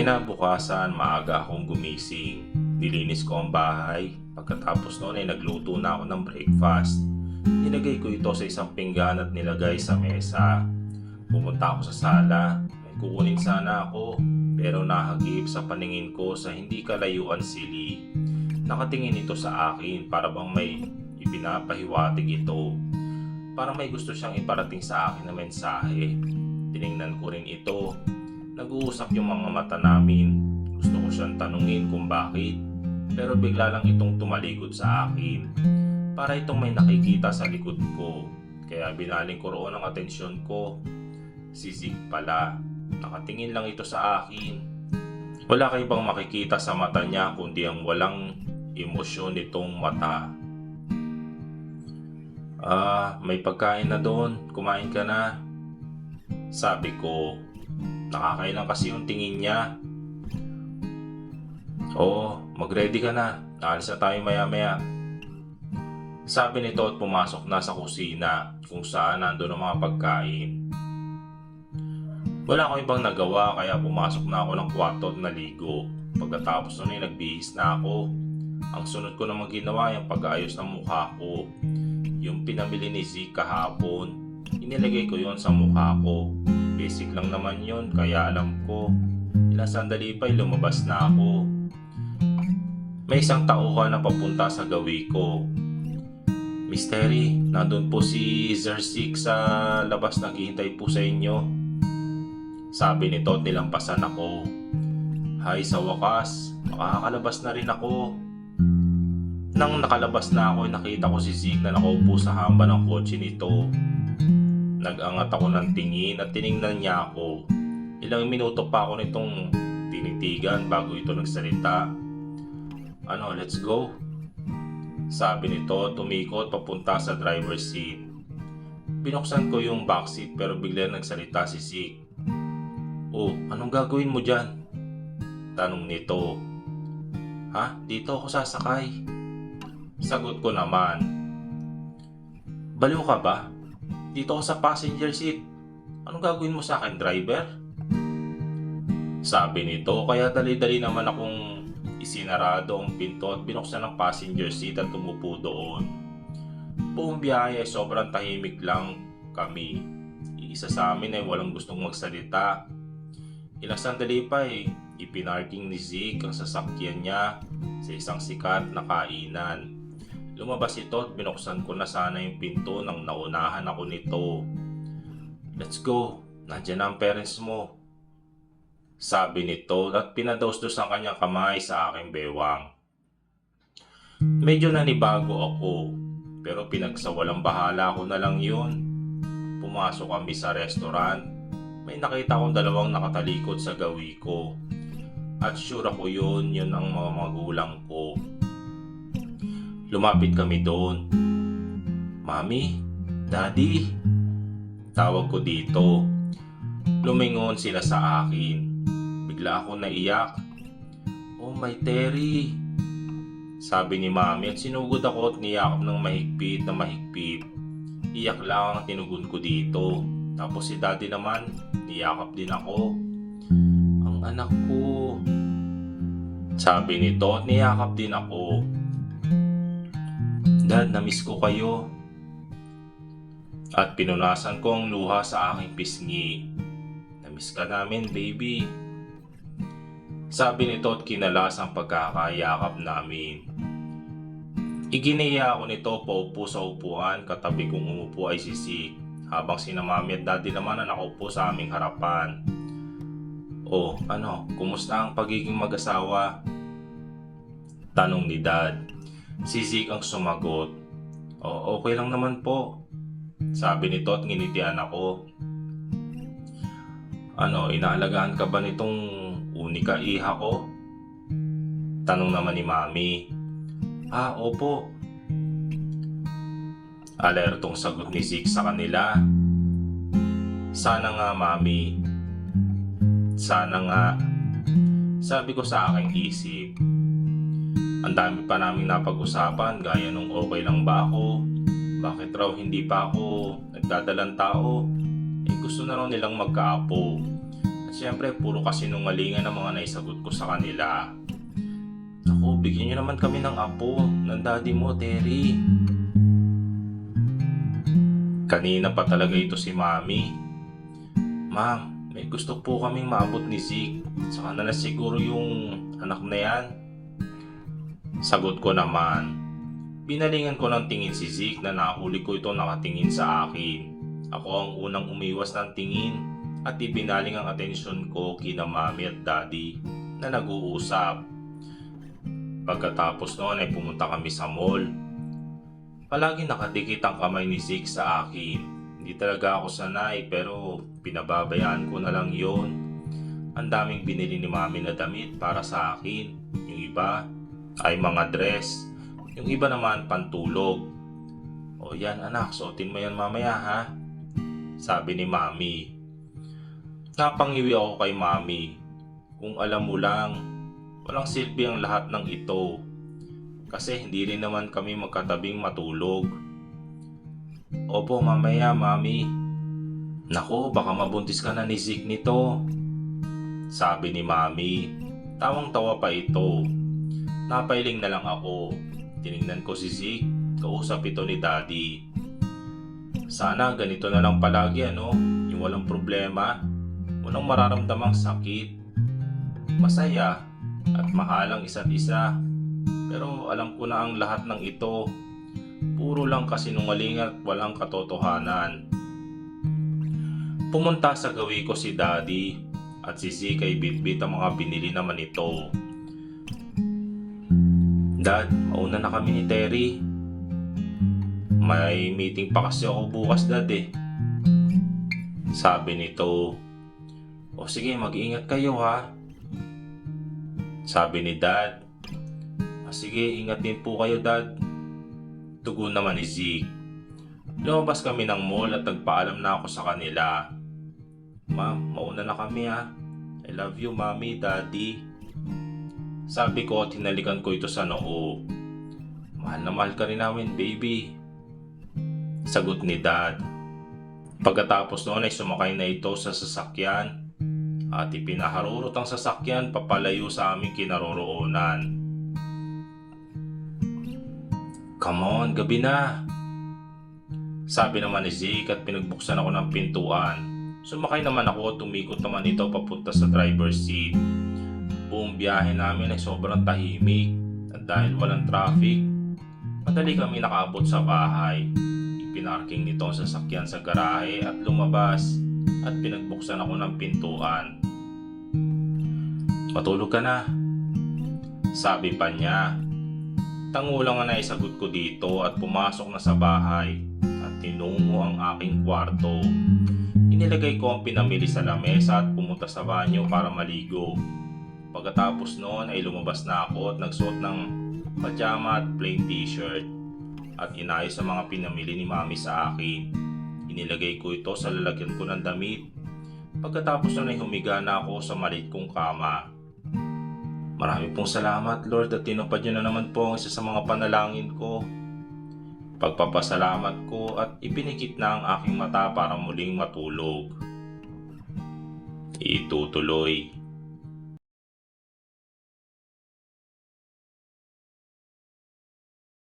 Kinabukasan, maaga akong gumising. Nilinis ko ang bahay. Pagkatapos noon ay nagluto na ako ng breakfast. Nilagay ko ito sa isang pinggan at nilagay sa mesa. Pumunta ako sa sala. May kukunin sana ako, pero nahagip sa paningin ko sa hindi kalayuan si Lee. Nakatingin ito sa akin para bang may ipinapahiwatig ito. Parang may gusto siyang iparating sa akin na mensahe. Tiningnan ko rin ito. Nag-uusap yung mga mata namin. Gusto ko siyang tanungin kung bakit, pero bigla lang itong tumalikod sa akin. Para itong may nakikita sa likod ko. Kaya binaling ko roon ang atensyon ko. Si Zeke pala. Nakatingin lang ito sa akin. Wala kayo bang makikita sa mata niya kundi ang walang emosyon nitong mata. May pagkain na doon. Kumain ka na. Sabi ko. Nakakailang kasi yung tingin niya. Oo, mag-ready ka na. Naalis na tayo maya-maya. Sabi nito at pumasok na sa kusina kung saan nandun ang mga pagkain. Wala akong ibang nagawa kaya pumasok na ako ng kwarto at naligo. Pagkatapos nun ay nagbihis na ako. Ang sunod ko naman ginawa yung pag-aayos ng mukha ko. Yung pinamili ni Zeke kahapon, inilagay ko yon sa mukha ko. Basic lang naman yun, kaya alam ko. Ilang sandali pa ay lumabas na ako. May isang tauhan na papunta sa gawi ko. Mystery, nandun po si Sir Zeke sa labas, naghihintay po sa inyo. Sabi nito at nilampasan ako. Hay, sa wakas, makakalabas na rin ako. Nang nakalabas na ako, nakita ko si Zeke na nakaupo sa hamba ng kotse nito. Nag-angat ako ng tingin at tiningnan niya ako. Ilang minuto pa ako nitong tinitigan bago ito nagsalita. Let's go? Sabi nito, tumikot papunta sa driver's seat. Binuksan ko yung backseat pero bigla nagsalita si Zeke. Oh, anong gagawin mo dyan? Tanong nito. Dito ako sasakay. Sagot ko naman. Baliw ka ba? Dito ako sa passenger seat. Anong gagawin mo sa akin, driver? Sabi nito, kaya dali-dali naman akong isinarado ang pinto at binuksan ang passenger seat at tumupo doon. Buong biyahe ay sobrang tahimik lang kami. Iisa sa amin ay walang gustong magsalita. Ilang sandali pa ipinarking ni Zeke ang sasakyan niya sa isang sikat na kainan. Lumabas ito at binuksan ko na sana yung pinto nang naunahan ako nito. Let's go, nandiyan na ang parents mo. Sabi nito at pinadosdos ang kanyang kamay sa aking bewang. Medyo nanibago ako, pero pinagsawalang bahala ko na lang yun. Pumasok kami sa restaurant. May nakita akong dalawang nakatalikod sa gawi ko. At sure ako yun ang mga magulang ko. Lumapit kami doon. Mami, Daddy, tawag ko dito. Lumingon sila sa akin. Bigla ako naiyak. Oh my Terry, sabi ni Mami at sinugod ako at niyakap ng mahigpit na mahigpit. Iyak lang ang tinugon ko dito. Tapos si Daddy naman, niyakap din ako. Ang anak ko, sabi nito at niyakap din ako. Dad, namiss ko kayo. At pinunasan ko ang luha sa aking pisngi. Namiss ka namin, baby. Sabi nito at kinalas ang pagkakayakap namin. Iginiya ako nito paupo sa upuan, katabi kong umupo ay si Zeke, habang sina Mami at Daddy naman ang nakaupo sa aming harapan. Oh, kumusta ang pagiging mag-asawa? Tanong ni Dad. Si Zeke ang sumagot. Oh, okay lang naman po. Sabi nito at nginitian ako. Inaalagaan ka ba nitong unika iha ko? Tanong naman ni Mami. Opo. Alertong sagot ni Zeke sa kanila. Sana nga, Mami. Sana nga. Sabi ko sa aking isip. Ang dami pa naming napag-usapan gaya nung okay lang ba ako, bakit raw hindi pa ako nagdadalang tao, gusto na raw nilang magkaapo. At Siyempre, puro kasinungalingan ang mga naisagot ko sa kanila. Ako, bigyan niyo naman kami ng apo ng daddy mo, Terry. Kanina pa talaga ito si Mami. Ma'am, may gusto po kaming maabot ni Zeke. Saka na siguro yung anak na yan. Sagot ko naman. Binalingan ko ng tingin si Zeke na nahuli ko ito nakatingin sa akin. Ako ang unang umiwas ng tingin at ibinaling ang atensyon ko kina Mami at Daddy na nag-uusap. Pagkatapos noon ay pumunta kami sa mall. Palagi nakadikit ang kamay ni Zeke sa akin. Hindi talaga ako sanay pero pinababayaan ko na lang yon. Ang daming binili ni Mami na damit para sa akin. Yung iba ay mga dress. Yung iba naman pantulog. O yan anak, suotin mo yan mamaya ha. Sabi ni Mami. Napangiwi ako kay Mami. Kung alam mo lang, walang silbi ang lahat ng ito. Kasi hindi rin naman kami magkatabing matulog. Opo mamaya Mami. Nako, baka mabuntis ka na ni Zeke nito. Sabi ni Mami. Tawang-tawa pa ito. Napailing na lang ako. Tiningnan ko si Zeke. Kausap ito ni Daddy. Sana ganito na lang palagi ano. Yung walang problema. Walang mararamdamang sakit. Masaya at mahal ang isa't isa. Pero alam ko na ang lahat ng ito. Puro lang kasinungalingan at walang katotohanan. Pumunta sa gawi ko si Daddy at si Zeke ay bitbit ang mga binili naman ito. Dad, mauna na kami ni Terry. May meeting pa kasi ako bukas dad eh. Sabi nito. O sige, mag-ingat kayo ha. Sabi ni Dad. Sige, ingat din po kayo Dad. Tugon naman ni Zeke. Lumabas kami ng mall at nagpaalam na ako sa kanila. Ma'am, mauna na kami ha. I love you Mommy, Daddy. Sabi ko at hinalikan ko ito sa noo. Mahal na mahal ka rin namin baby. Sagot ni Dad. Pagkatapos noon ay sumakay na ito sa sasakyan at ipinaharurot ang sasakyan papalayo sa aming kinaroroonan. Come on, gabi na. Sabi naman ni Zeke at pinagbuksan ako ng pintuan. Sumakay naman ako at tumikot naman ito papunta sa driver's seat. Buong biyahe namin ay sobrang tahimik at dahil walang traffic, madali kami nakaabot sa bahay. Ipinarking nito ang sasakyan sa garahe at lumabas at pinagbuksan ako ng pintuan. Matulog ka na, sabi pa niya. Tangulang na naisagot ko dito at pumasok na sa bahay at tinungo ang aking kwarto. Inilagay ko ang pinamili sa lamesa at pumunta sa banyo para maligo. Pagkatapos noon ay lumabas na ako at nagsuot ng pajama at plain t-shirt at inayos ang mga pinamili ni Mami sa akin. Inilagay ko ito sa lalagyan ko ng damit. Pagkatapos noon ay humiga na ako sa maliit kong kama. Marami pong salamat Lord at tinupad niyo na naman po ang isa sa mga panalangin ko. Pagpapasalamat ko at ipinikit na ang aking mata para muling matulog. Itutuloy.